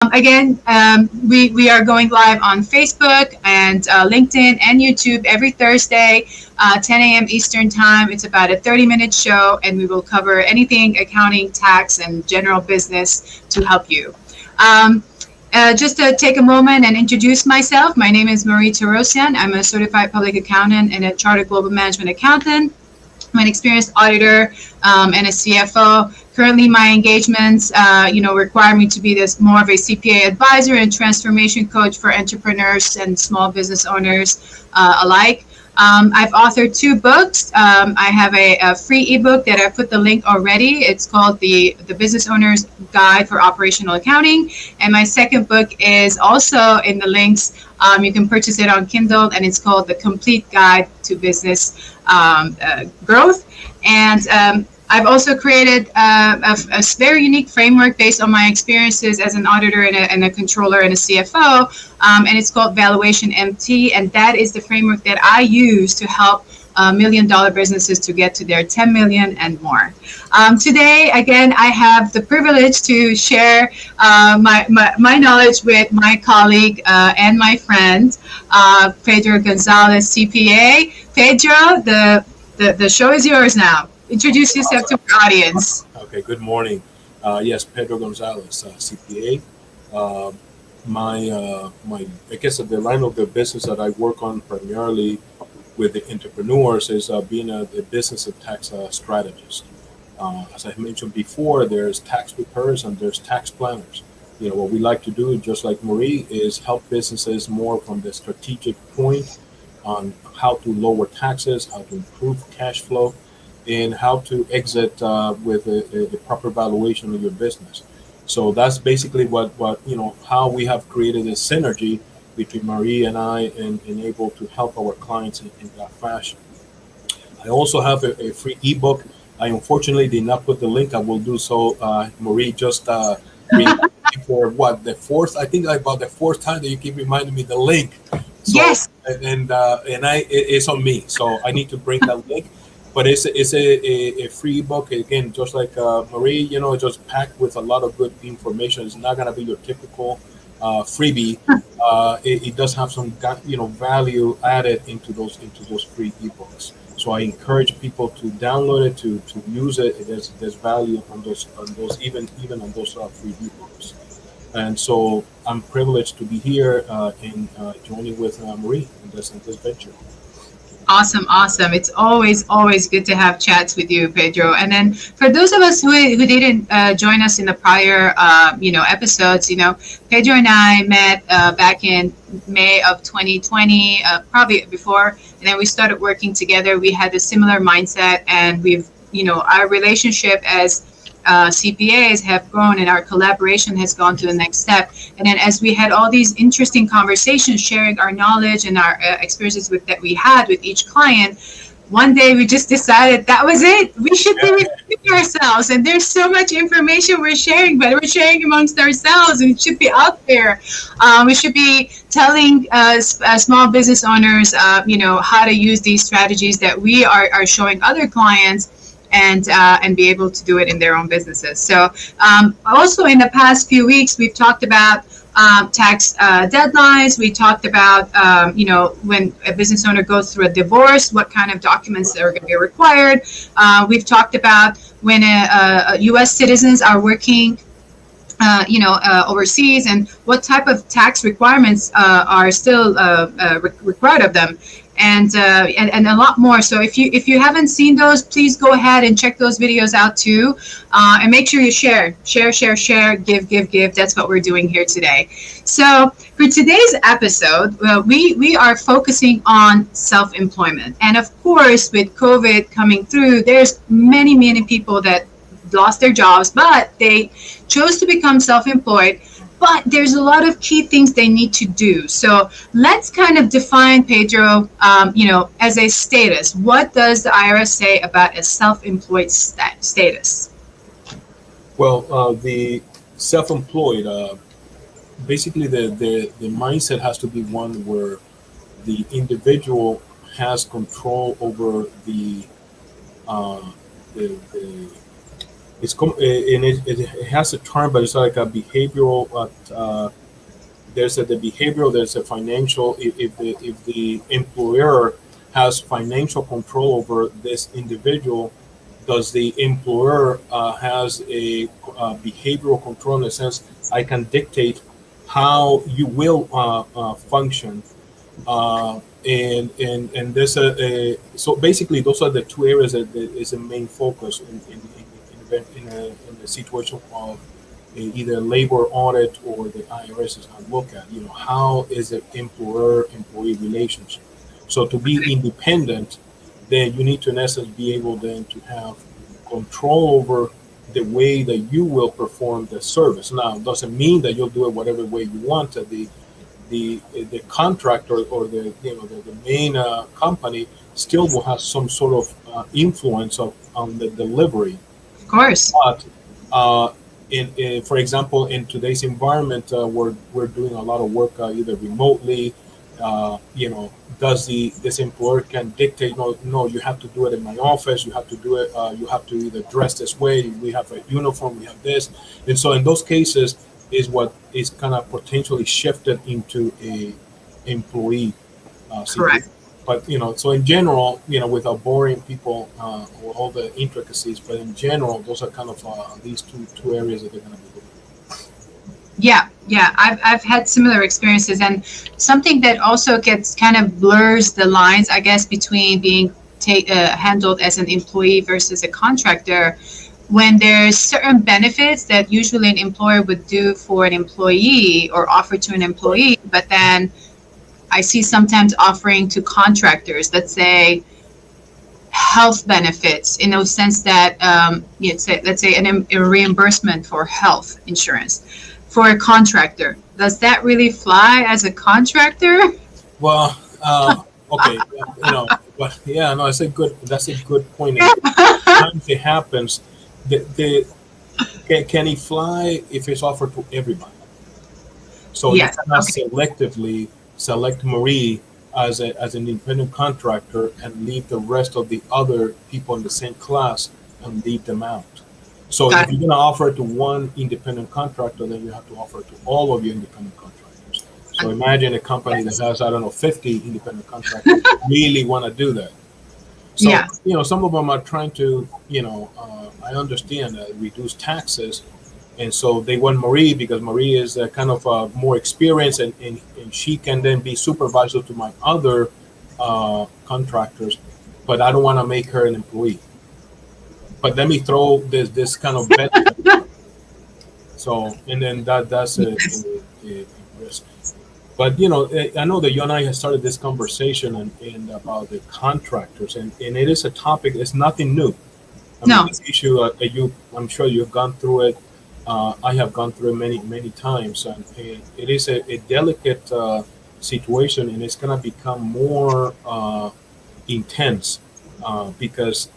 We are going live on Facebook and LinkedIn and YouTube every Thursday, 10 a.m. Eastern Time. It's about a 30-minute show, and we will cover anything accounting, tax, and general business to help you. Just to take a moment and introduce myself, my name is Marie Torossian. I'm a certified public accountant and a chartered global management accountant. I'm an experienced auditor and a CFO. Currently, my engagements, require me to be more of a CPA advisor and transformation coach for entrepreneurs and small business owners alike. I've authored 2 books. I have a free ebook that I put the link already. It's called the Business Owner's Guide for Operational Accounting. And my second book is also in the links. You can purchase it on Kindle, and it's called The Complete Guide to Business Growth. And I've also created a very unique framework based on my experiences as an auditor and a controller and a CFO, and it's called Valuation MT, and that is the framework that I use to help $1 million businesses to get to their 10 million and more. Today, again, I have the privilege to share my knowledge with my colleague and my friend, Pedro Gonzalez, CPA. Pedro, the show is yours now. Introduce yourself to our audience. Okay, good morning. Yes, Pedro Gonzalez, CPA. I guess the line of the business that I work on primarily with the entrepreneurs is being a business and tax strategist. As I mentioned before, there's tax preparers and there's tax planners. What we like to do, just like Marie, is help businesses more from the strategic point on how to lower taxes, how to improve cash flow, and how to exit with the proper valuation of your business. So that's basically how we have created a synergy between Marie and I and able to help our clients in that fashion. I also have a free ebook. I unfortunately did not put the link. I will do so. Marie just for the fourth, I think about the fourth time that you keep reminding me the link. So, yes. It's on me. So I need to bring that link. But it's a free book, again, just like Marie, just packed with a lot of good information. It's not going to be your typical freebie. It does have some value added into those free ebooks. So I encourage people to download it, to use it. There's value on those even on those free ebooks. And so I'm privileged to be here and joining with Marie in this venture. Awesome. It's always good to have chats with you, Pedro. And then for those of us who didn't join us in the prior, episodes, Pedro and I met back in May of 2020, probably before, and then we started working together. We had a similar mindset, and our relationship as CPAs have grown, and our collaboration has gone to the next step. And then as we had all these interesting conversations, sharing our knowledge and our experiences that we had with each client, one day we just decided that was it. We should be recording ourselves, and there's so much information we're sharing, but we're sharing amongst ourselves, and it should be out there. We should be telling small business owners, how to use these strategies that we are showing other clients, and be able to do it in their own businesses. So also in the past few weeks, we've talked about tax deadlines. We talked about, when a business owner goes through a divorce, what kind of documents are going to be required. We've talked about when U.S. citizens are working overseas, and what type of tax requirements are still required of them. And a lot more. So if you haven't seen those, please go ahead and check those videos out too, and make sure you share, give. That's what we're doing here today. So for today's episode, we are focusing on self-employment, and of course, with COVID coming through, there's many people that lost their jobs, but they chose to become self-employed. But there's a lot of key things they need to do. So let's kind of define, Pedro, as a status. What does the IRS say about a self-employed status? Well, the self-employed, basically the mindset has to be one where the individual has control over the and it has a term, but it's like a behavioral. There's the behavioral. There's a financial. If the employer has financial control over this individual, does the employer has a behavioral control in the sense I can dictate how you will function, and there's so basically those are the two areas that is the main focus in a situation of either labor audit or the IRS is going to look at, how is the employer-employee relationship. So to be independent, then you need to, in essence, be able then to have control over the way that you will perform the service. Now, it doesn't mean that you'll do it whatever way you want. The contractor or the main company still will have some sort of influence on the delivery. Of course. But for example, in today's environment, we're doing a lot of work either remotely. Does this employer can dictate? No, you have to do it in my office. You have to do it. You have to either dress this way. We have a uniform. We have this, and so in those cases is what is kind of potentially shifted into a employee Correct. But so in general, without boring people or all the intricacies, but in general, those are kind of these two areas that they're going to be looking at. Yeah, I've had similar experiences, and something that also gets kind of blurs the lines, I guess, between being handled as an employee versus a contractor. When there's certain benefits that usually an employer would do for an employee or offer to an employee, but then I see sometimes offering to contractors, let's say health benefits, in the sense that let's say a reimbursement for health insurance for a contractor. Does that really fly as a contractor? Well, okay, but yeah, no, that's a good point. Sometimes it happens. Can he fly if it's offered to everybody? So Yes. you cannot Okay. selectively select Marie as an independent contractor and leave the rest of the other people in the same class and leave them out. So Got if you're going to offer it to one independent contractor, then you have to offer it to all of your independent contractors. So imagine a company that has, I don't know, 50 independent contractors really want to do that. So, Yeah. some of them are trying to, I understand reduce taxes. And so they want Marie because Marie is kind of more experienced and she can then be supervisor to my other contractors, but I don't want to make her an employee. But let me throw this kind of bet. So, and then that's a risk. But, I know that you and I have started this conversation and about the contractors, and it is a topic, it's nothing new. No. This issue, I'm sure you've gone through it. I have gone through it many, many times, and it is a delicate situation, and it's going to become more intense because,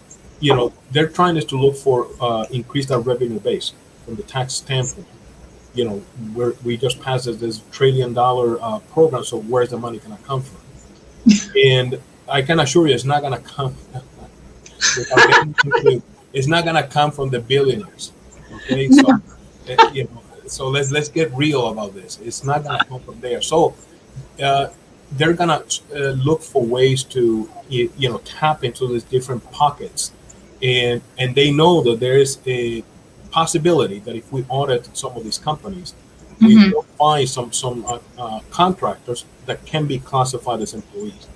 they're trying to look for increase our revenue base from the tax standpoint. We just passed this $1 trillion program, so where's the money going to come from? And I can assure you, it's not going to come. It's not going to come from the billionaires. Okay, so so let's get real about this. It's not going to come from there. So they're going to look for ways to tap into these different pockets, and they know that there is a possibility that if we audit some of these companies, we will find some contractors that can be classified as employees.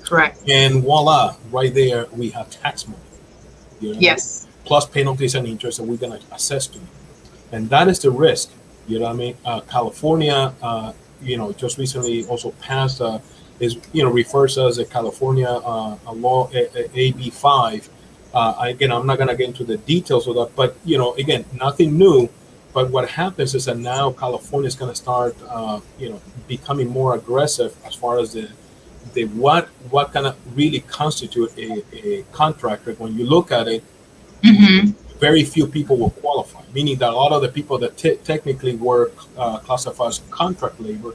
Correct. And voila, right there we have tax money. Yes. Plus penalties and interest that we're going to assess to you. And that is the risk. You know what I mean? California, just recently also passed refers as a California law, AB 5. Again, I'm not going to get into the details of that, but again, nothing new. But what happens is that now California is going to start, becoming more aggressive as far as the what kind of really constitute a contractor. When you look at it, very few people will qualify, meaning that a lot of the people that technically were classified as contract labor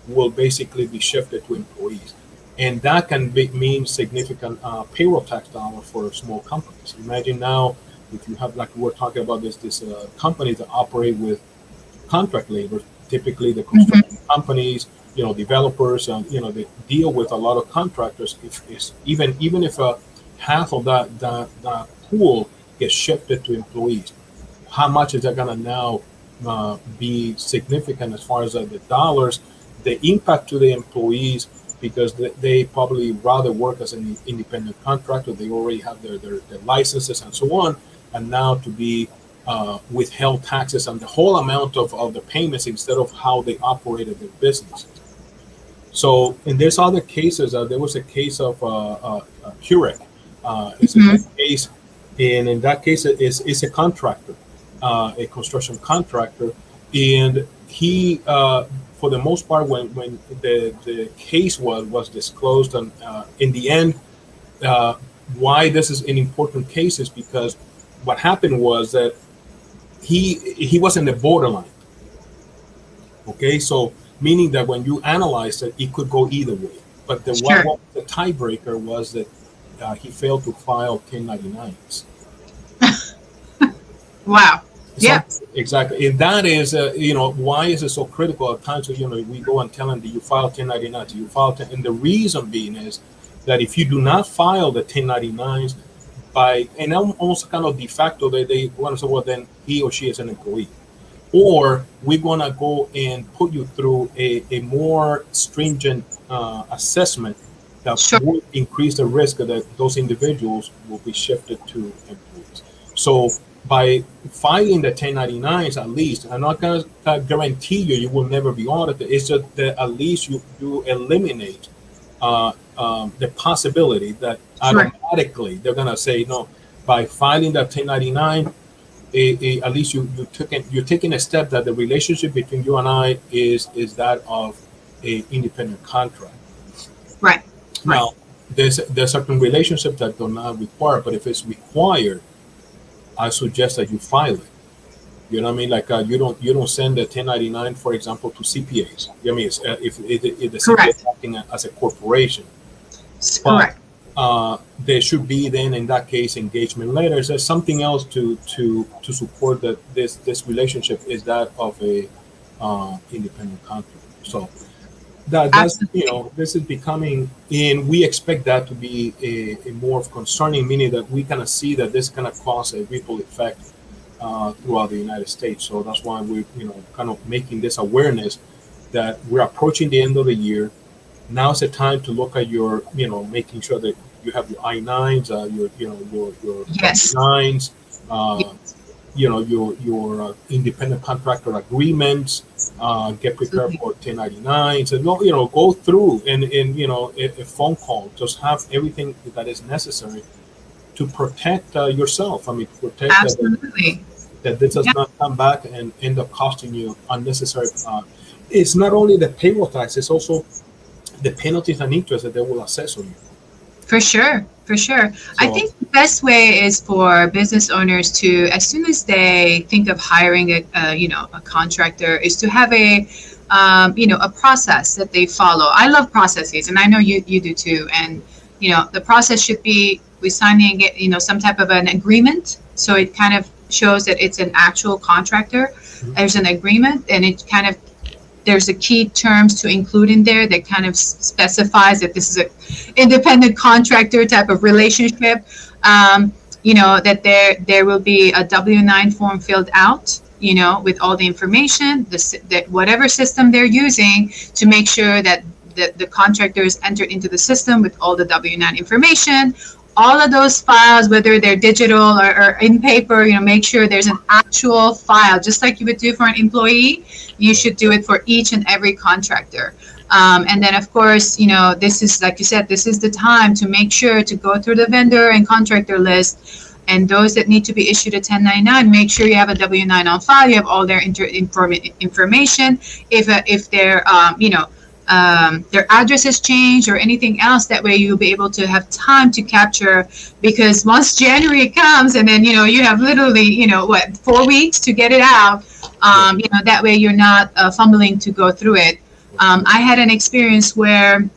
will basically be shifted to employees. And that can mean significant payroll tax dollar for small companies. Imagine now if you have, like we're talking about this companies that operate with contract labor, typically the construction companies, developers, they deal with a lot of contractors. If even if half of that pool gets shifted to employees, how much is that going to now be significant as far as the dollars, the impact to the employees, because they probably rather work as an independent contractor. They already have their licenses and so on, and now to be withheld taxes on the whole amount of the payments instead of how they operated their businesses. So, and there's other cases. There was a case of Curec. It's a case, and in that case, it's a contractor, a construction contractor, and he, for the most part, when the case was disclosed, and in the end, why this is an important case is because what happened was that he was in the borderline. Okay, so meaning that when you analyze it, it could go either way. But the tiebreaker was that he failed to file 1099s. Wow. So, yeah. Exactly. And that is, why is it so critical at times? So, we go and tell them, do you file 1099s? Do you file 10? And the reason being is that if you do not file the 1099s, and almost kind of de facto, they want to say, well, then he or she is an employee. Or we're going to go and put you through a more stringent assessment that will increase the risk that those individuals will be shifted to employees. So by filing the 1099s, at least, I'm not going to guarantee you will never be audited. It's just that at least you eliminate the possibility that automatically they're going to say, no, by filing that 1099, at least you're taking a step that the relationship between you and I is that of a independent contract. Right. Now, there's certain relationships that do not require, but if it's required, I suggest that you file it. You know what I mean? Like you don't send a 1099, for example, to CPAs. You know what I mean? If the CPA is acting as a corporation. Correct. There should be then in that case engagement letters. There's something else to support that this relationship is that of a independent contractor. So that's this is becoming, and we expect that to be a more concerning, meaning that we kind of see that this kind of cause a ripple effect throughout the United States. So that's why we're kind of making this awareness that we're approaching the end of the year. Now's the time to look at your, making sure that you have your I-9s, your I-9s, your independent contractor agreements, get prepared for 1099s, and go through and a phone call. Just have everything that is necessary to protect yourself. I mean, protect that this does not come back and end up costing you unnecessary. It's not only the payroll tax; it's also the penalties and interest that they will assess on you. For sure. So, I think the best way is for business owners to, as soon as they think of hiring a contractor, is to have a process that they follow. I love processes, and I know you do too. And the process should be we signing some type of an agreement, so it kind of shows that it's an actual contractor. Mm-hmm. There's an agreement, and it kind of there's a key terms to include in there that kind of specifies that this is an independent contractor type of relationship. That there will be a W-9 form filled out, with all the information, that whatever system they're using to make sure that the contractor is entered into the system with all the W-9 information. All of those files, whether they're digital or in paper, make sure there's an actual file, just like you would do for an employee. You should do it for each and every contractor. And then, of course, this is, like you said, this is the time to make sure to go through the vendor and contractor list. And those that need to be issued a 1099, make sure you have a W-9 on file. You have all their information. If they're, their address has changed or anything else, that way you'll be able to have time to capture, because once January comes and then you have literally 4 weeks to get it out, that way you're not fumbling to go through it. I had an experience where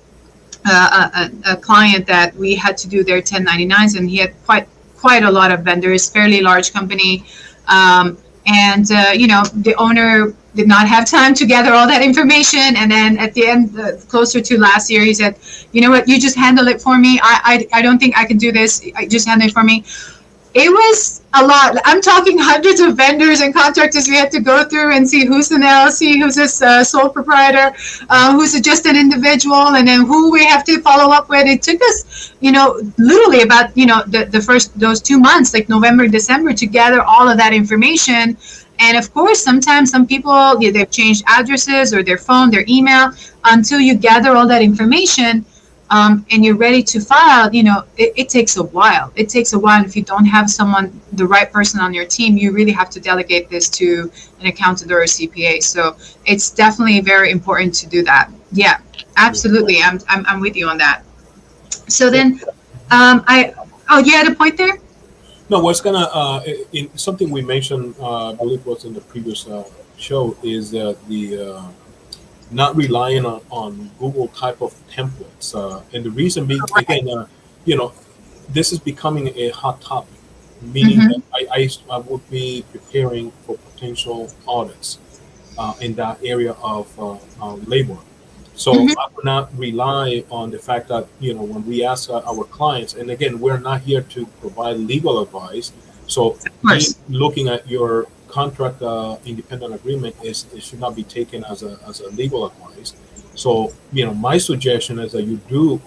a client that we had to do their 1099s, and he had quite quite a lot of vendors, fairly large company. And the owner did not have time to gather all that information. And then at the end, closer to last year, he said, you know what, you just handle it for me. I don't think I can do this. I just handle it for me. It was a lot. I'm talking hundreds of vendors and contractors we had to go through and see who's an LLC, who's this sole proprietor, who's just an individual, and then who we have to follow up with. It took us, literally about, the first, those 2 months, like November, December, to gather all of that information. And of course, sometimes some people, they've changed addresses or their phone, their email. Until you gather all that information, and you're ready to file, it takes a while. It takes a while. And if you don't have the right person on your team, you really have to delegate this to an accountant or a CPA. So it's definitely very important to do that. Yeah, absolutely. I'm with you on that. So then, you had a point there? No, what's in something we mentioned, I believe was in the previous show, is the not relying on Google type of templates. And the reason being, again, this is becoming a hot topic, meaning that I would be preparing for potential audits in that area of labor. So I would not rely on the fact that, when we ask our clients, and again, we're not here to provide legal advice. So looking at your contract independent agreement, it should not be taken as a legal advice. So, my suggestion is that you do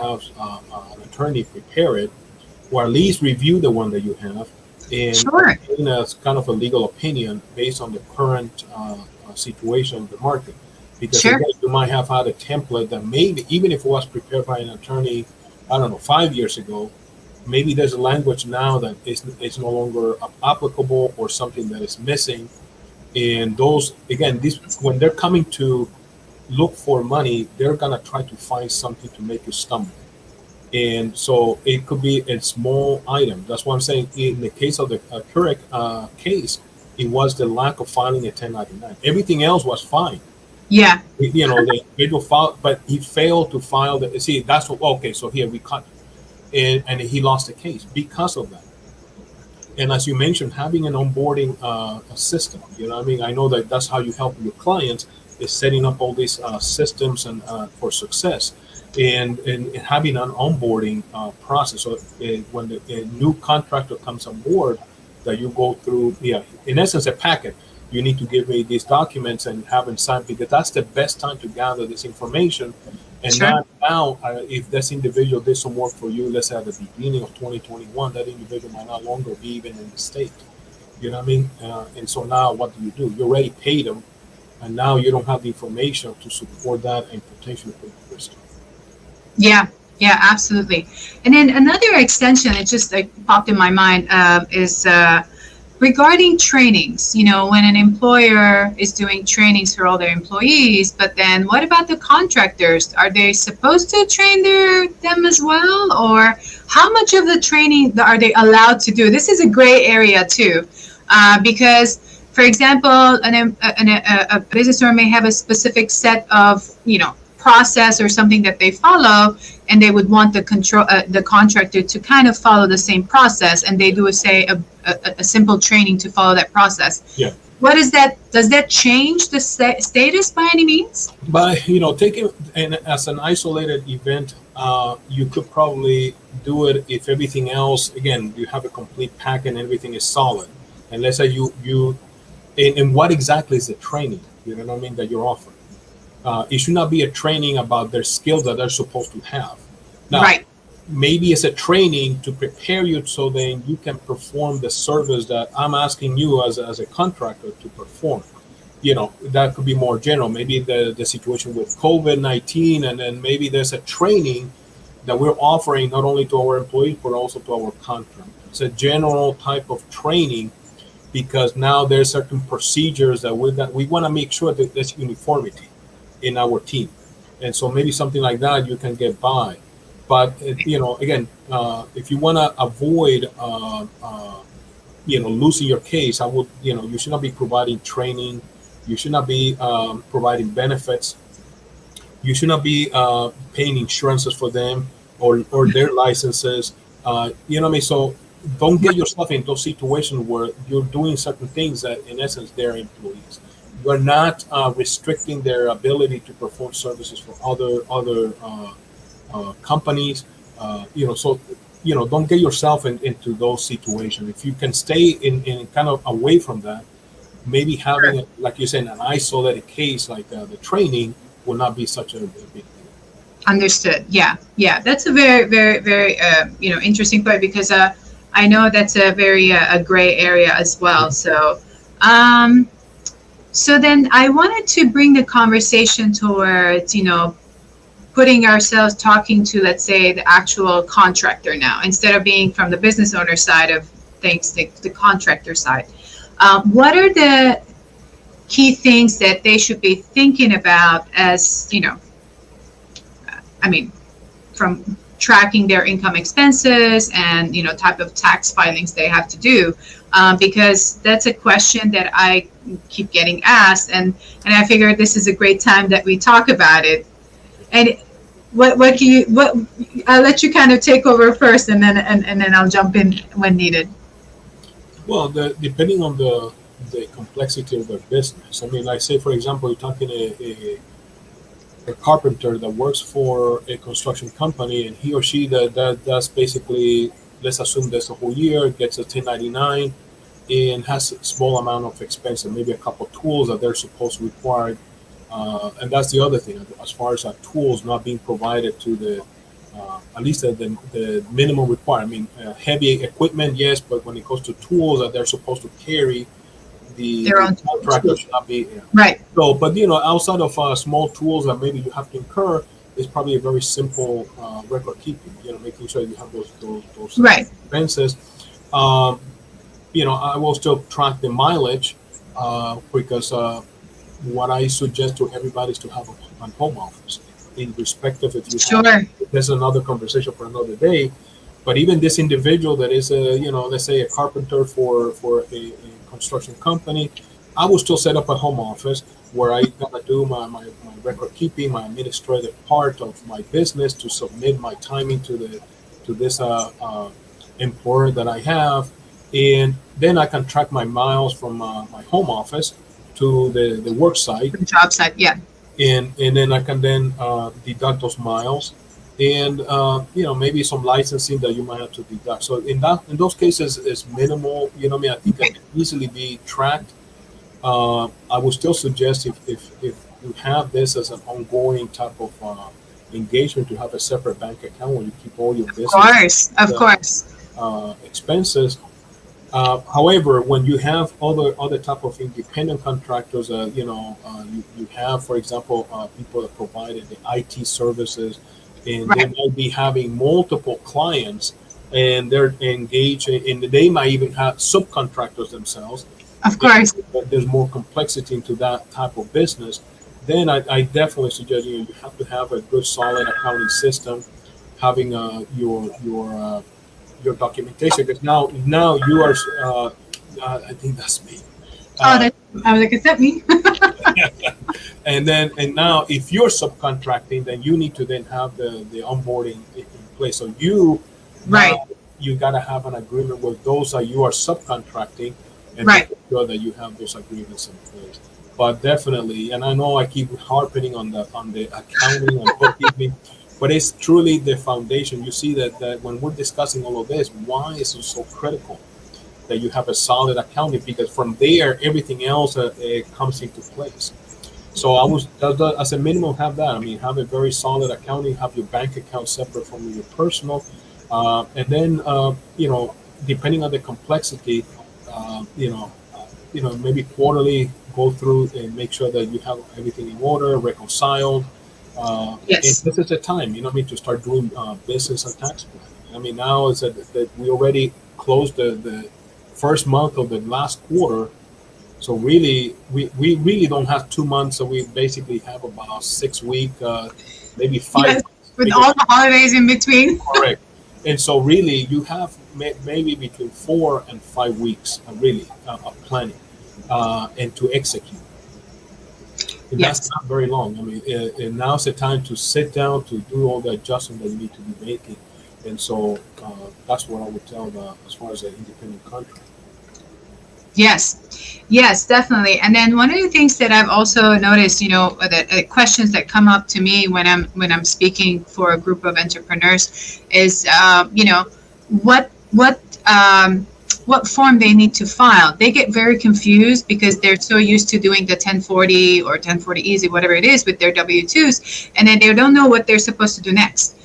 have an attorney prepare it, or at least review the one that you have, and in as kind of a legal opinion based on the current situation of the market. Because again, you might have had a template that maybe, even if it was prepared by an attorney, I don't know, 5 years ago, maybe there's a language now that is no longer applicable or something that is missing. And those, again, when they're coming to look for money, they're going to try to find something to make you stumble. And so it could be a small item. That's why I'm saying in the case of the current case, it was the lack of filing a 1099. Everything else was fine. Yeah. The individual filed, but he failed to file the, that's what, okay, so here we cut. And he lost the case because of that. And as you mentioned, having an onboarding system, I know that that's how you help your clients, is setting up all these systems and for success, and having an onboarding process. So when the new contractor comes on board, that you go through, in essence, a packet. You need to give me these documents and have them signed, because that's the best time to gather this information. And now, if this individual did some work for you, let's say at the beginning of 2021, that individual might not longer be even in the state. You know what I mean? And so now what do? You already paid them, and now you don't have the information to support that and potentially put the risk. Yeah, absolutely. And then another extension, it just popped in my mind, is regarding trainings. When an employer is doing trainings for all their employees, but then what about the contractors? Are they supposed to train them as well? Or how much of the training are they allowed to do? This is a gray area too, because, for example, a business owner may have a specific set of, process or something that they follow, and they would want the contractor to kind of follow the same process, and they do a simple training to follow that process. Yeah. What is that? Does that change the status by any means? By taking it as an isolated event, you could probably do it if everything else, again, you have a complete pack and everything is solid. And let's say and what exactly is the training? You know what I mean, that you're offering? It should not be a training about their skills that they're supposed to have. Now, maybe it's a training to prepare you so then you can perform the service that I'm asking you as a contractor to perform. That could be more general. Maybe the situation with COVID-19, and then maybe there's a training that we're offering not only to our employees, but also to our contractors. It's a general type of training, because now there's certain procedures that we want to make sure that there's uniformity in our team. And so maybe something like that you can get by. But, again, if you want to avoid, losing your case, I would, you should not be providing training. You should not be providing benefits. You should not be paying insurances for them or their licenses. You know what I mean? So don't get yourself in those situations where you're doing certain things that, in essence, they're employees. You're not restricting their ability to perform services for other companies. So don't get yourself into those situations. If you can stay in kind of away from that, maybe having, like you said, an isolated case like the training will not be such a big deal. Understood. Yeah. That's a very, very, very, interesting point, because I know that's a very a gray area as well. So, so then I wanted to bring the conversation towards, putting ourselves talking to, let's say, the actual contractor now, instead of being from the business owner side of things, the contractor side. What are the key things that they should be thinking about as, from tracking their income expenses and, type of tax filings they have to do? Because that's a question that I keep getting asked, and I figured this is a great time that we talk about it. And I'll let you kind of take over first, and then I'll jump in when needed. Well, depending on the complexity of their business. I mean, like, say, for example, you're talking a carpenter that works for a construction company, and he or she that does basically, let's assume that's a whole year, gets a 1099 and has a small amount of expense and maybe a couple of tools that they're supposed to require. And that's the other thing, as far as tools not being provided to the at least the minimum requirement. I mean, heavy equipment, yes, but when it goes to tools that they're supposed to carry, their own contractor should not be. Right. So, but outside of small tools that maybe you have to incur, is probably a very simple record keeping. Making sure you have those right. expenses. I will still track the mileage because what I suggest to everybody is to have a home office, irrespective if you have. There's another conversation for another day. But even this individual that is let's say a carpenter for a construction company, I will still set up a home office where I gotta do my record keeping, my administrative part of my business, to submit my timing to this employer that I have, and then I can track my miles from my home office to the work site, the job site, yeah. And then I can deduct those miles, and maybe some licensing that you might have to deduct. So in those cases, it's minimal. I think it can easily be tracked. I would still suggest if you have this as an ongoing type of engagement, to have a separate bank account where you keep all your business. Of course. Expenses. However, when you have other type of independent contractors, you have, for example, people that provided the IT services, and they might be having multiple clients, and they're engaged, and they might even have subcontractors themselves. Of course. There's more complexity into that type of business. Then I definitely suggest you have to have a good, solid accounting system, having your documentation, because now you are. I think that's me. I was like, is that me? And now, if you're subcontracting, then you need to then have the onboarding in place. So you gotta have an agreement with those that you are subcontracting, and make sure that you have those agreements in place. But definitely, and I know I keep harping on the accounting and bookkeeping, but it's truly the foundation. You see that when we're discussing all of this, why is it so critical that you have a solid accounting? Because from there, everything else comes into place. So I was, as a minimum, have that. I mean, have a very solid accounting. Have your bank account separate from your personal, and then depending on the complexity, maybe quarterly go through and make sure that you have everything in order, reconciled. Yes. And this is the time, to start doing business and tax planning. I mean, now is that we already closed the first month of the last quarter. So really, we really don't have 2 months. So we basically have about 6 weeks, maybe 5 months. With all the holidays in between. Correct. And so really, you have maybe between 4 and 5 weeks, really, of planning and to execute. And that's not very long. I mean, and now's the time to sit down to do all the adjustments that you need to be making. And so that's what I would tell as far as the independent contractor. Yes, definitely. And then one of the things that I've also noticed, the questions that come up to me when I'm speaking for a group of entrepreneurs is, what what um, what form they need to file. They get very confused because they're so used to doing the 1040 or 1040 easy, whatever it is, with their W-2s, and then they don't know what they're supposed to do next.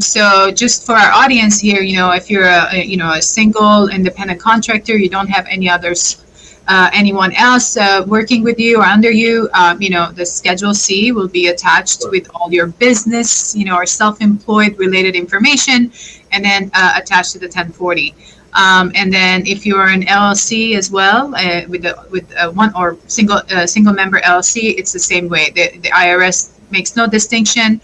So just for our audience here, if you're a single independent contractor, you don't have any others, anyone else working with you or under you, the Schedule C will be attached with all your business, or self-employed related information, and then attached to the 1040. And then if you're an LLC as well, with one or single member LLC, it's the same way. The IRS makes no distinction.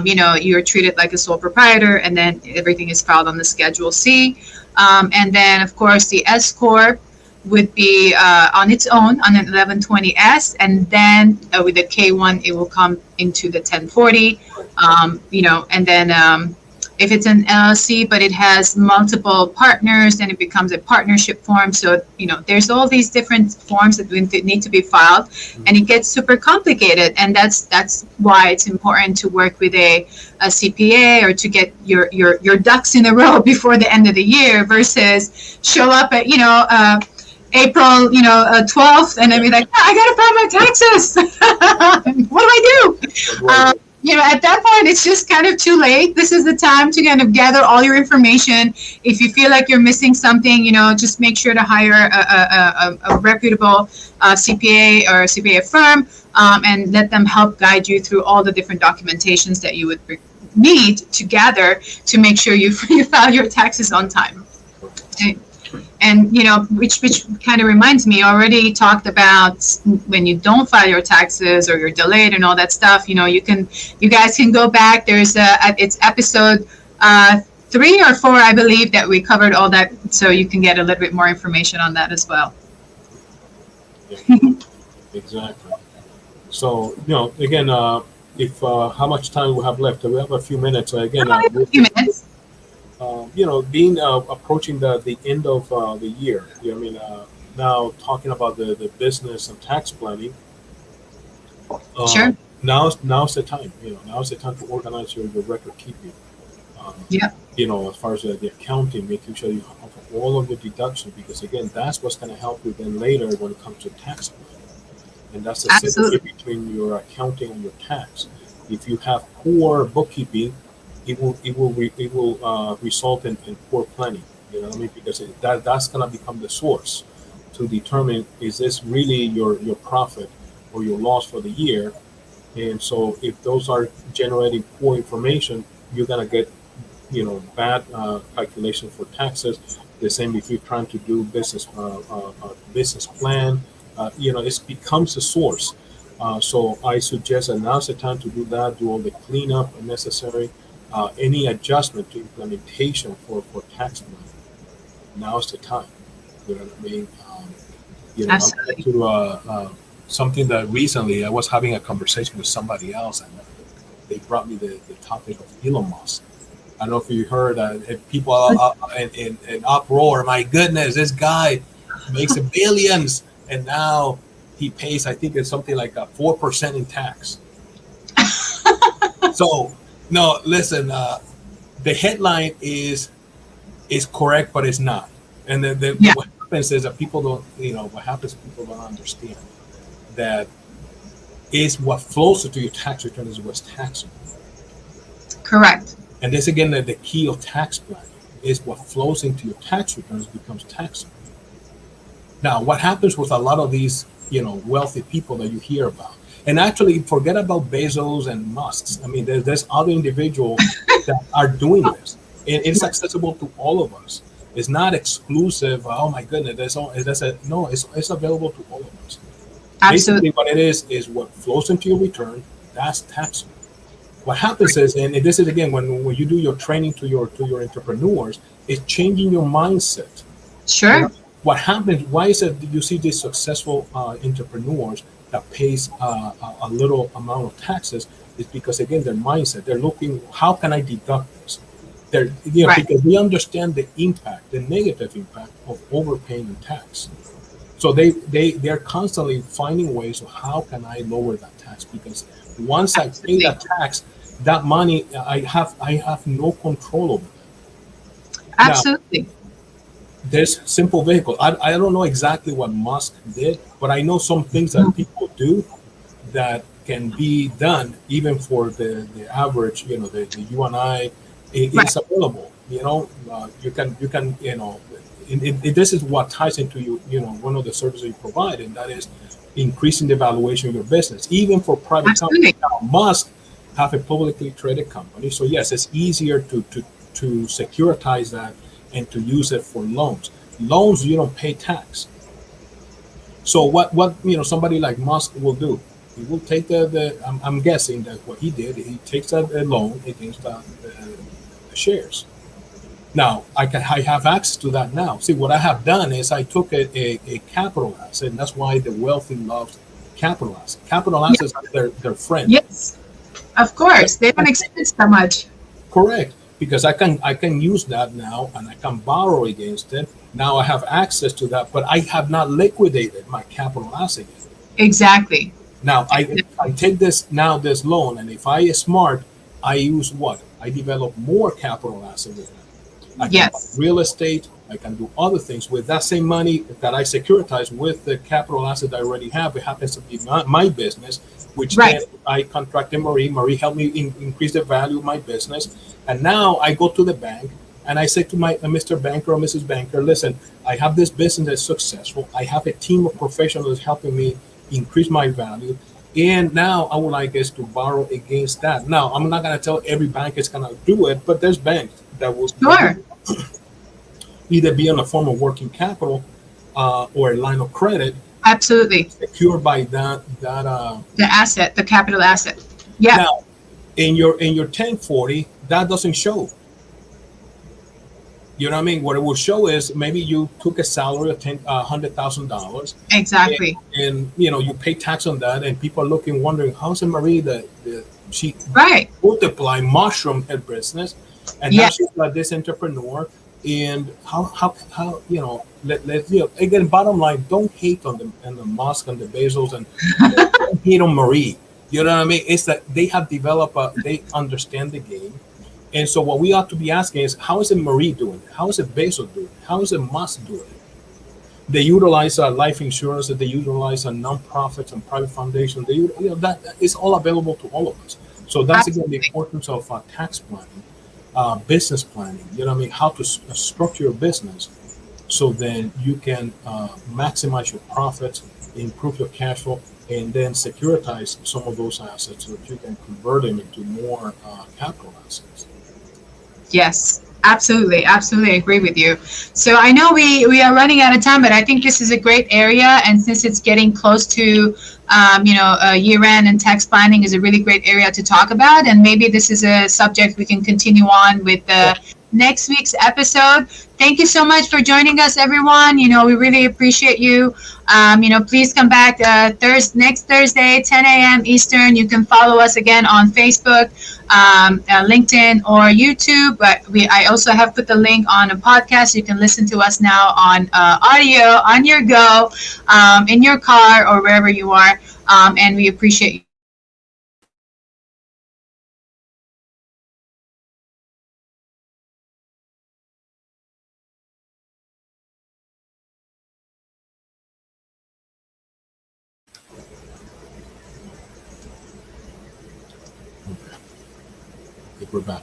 You're treated like a sole proprietor, and then everything is filed on the Schedule C. And then, of course, the S Corp would be on its own on an 1120S, and then with the K1, it will come into the 1040. And then if it's an LLC, but it has multiple partners, then it becomes a partnership form. So, there's all these different forms that need to be filed, and it gets super complicated. And that's why it's important to work with a CPA, or to get your ducks in a row before the end of the year, versus show up at, April, 12th, and then be like, I got to file my taxes. What do I do? At that point, it's just kind of too late. This is the time to kind of gather all your information. If you feel like you're missing something, just make sure to hire a reputable CPA or CPA firm, and let them help guide you through all the different documentations that you would need to gather to make sure you file your taxes on time. Okay. And, which kind of reminds me, I already talked about when you don't file your taxes or you're delayed and all that stuff, you guys can go back. There's it's episode 3 or 4, I believe, that we covered all that. So you can get a little bit more information on that as well. Yeah, exactly. So, again, if how much time we have left? We have a few minutes. Again, a few minutes. Being approaching the end of the year, now talking about the business and tax planning. Sure. Now's the time. Now's the time to organize your record keeping. As far as the accounting, making sure you have all of the deductions, because again, that's what's going to help you then later when it comes to tax planning. And that's the synergy between your accounting and your tax. If you have poor bookkeeping, it will result in poor planning. Because that's going to become the source to determine, is this really your profit or your loss for the year. And so if those are generating poor information, you're going to get bad calculation for taxes. The same if you're trying to do business plan, it becomes a source. So I suggest that now's the time to do that, do all the cleanup necessary. Any adjustment to implementation for tax planning, now's the time. You know what I mean? Absolutely. To something that recently I was having a conversation with somebody else, and they brought me the topic of Elon Musk. I don't know if you heard people in uproar. My goodness, this guy makes billions, and now he pays, I think it's something like 4% in tax. So. No, listen. The headline is correct, but it's not. And then what happens is that people don't. What happens is people don't understand that is what flows into your tax return is what's taxable. Correct. And this again, the key of tax planning is what flows into your tax returns becomes taxable. Now, what happens with a lot of these, wealthy people that you hear about? And actually, forget about Bezos and Musks. I mean, there's other individuals that are doing this. It's accessible to all of us. It's not exclusive. Oh my goodness, it's available to all of us. Absolutely. Basically, what it is what flows into your return. That's taxable. What happens is, and this is again when you do your training to your entrepreneurs, it's changing your mindset. Sure. What happens? Why is it you see these successful entrepreneurs that pays a little amount of taxes? Is because again their mindset. They're looking, how can I deduct this? Right. Because we understand the impact, the negative impact of overpaying in tax. So they're constantly finding ways of how can I lower that tax, because once I pay Absolutely. that tax, that money I have no control over it. Now, Absolutely. there's simple vehicle. I don't know exactly what Musk did, but I know some things that people do that can be done even for the average, the you and I. Right. It's available. You can this is what ties into one of the services you provide, and that is increasing the valuation of your business, even for private companies. Absolutely. Now, Musk have a publicly traded company, so yes, it's easier to securitize that and to use it for loans. Loans, you don't pay tax. So what somebody like Musk will do, he will take I'm guessing that what he did, he takes a loan against the shares. Now I have access to that now. See, what I have done is I took a capital asset, and that's why the wealthy love capital assets. Capital Yeah. assets are their friend. Yes. Of course. They don't expense so much. Correct, because I can use that now, and I can borrow against it. Now I have access to that, but I have not liquidated my capital asset yet. Exactly. Now I take this loan, and if I is smart, I use what? I develop more capital asset with that. I can buy Yes. real estate. I can do other things with that same money that I securitize with the capital asset I already have. It happens to be my business, which then Right. I contracted Marie. Marie helped me increase the value of my business. And now I go to the bank and I say to my Mr. Banker or Mrs. Banker, listen, I have this business that's successful. I have a team of professionals helping me increase my value. And now I would like us to borrow against that. Now, I'm not going to tell every bank is going to do it, but there's banks that Sure. will either be in a form of working capital or a line of credit Absolutely. secured by that. The asset, the capital asset. Yeah. Now, in your 1040, that doesn't show. You know what I mean? What it will show is maybe you took a salary of $100,000, Exactly. and you pay tax on that, and people are looking, wondering how's Marie she Right. multiply mushroom her business, and now Yes. she's like this entrepreneur. And how again, bottom line, don't hate on the Musk and the Bezos, and don't hate on Marie. You know what I mean? It's that they have developed they understand the game. And so what we ought to be asking is, how is it Marie doing it? How is it Bezos doing it? How is it Musk doing it? They utilize life insurance, they utilize nonprofits and private foundations. That is all available to all of us. So that's again the Absolutely. importance of tax planning, business planning. You know what I mean? How to structure your business so then you can maximize your profits, improve your cash flow, and then securitize some of those assets so that you can convert them into more capital assets. Yes, absolutely, absolutely agree with you. So I know we are running out of time, but I think this is a great area, and since it's getting close to year end, and tax planning is a really great area to talk about, and maybe this is a subject we can continue on with Yeah. next week's episode. Thank you so much for joining us, everyone. We really appreciate you. Please come back next Thursday, 10 a.m. Eastern. You can follow us again on Facebook, LinkedIn, or YouTube. But I also have put the link on a podcast. You can listen to us now on audio on your go, in your car, or wherever you are. And we appreciate you. I think we're back.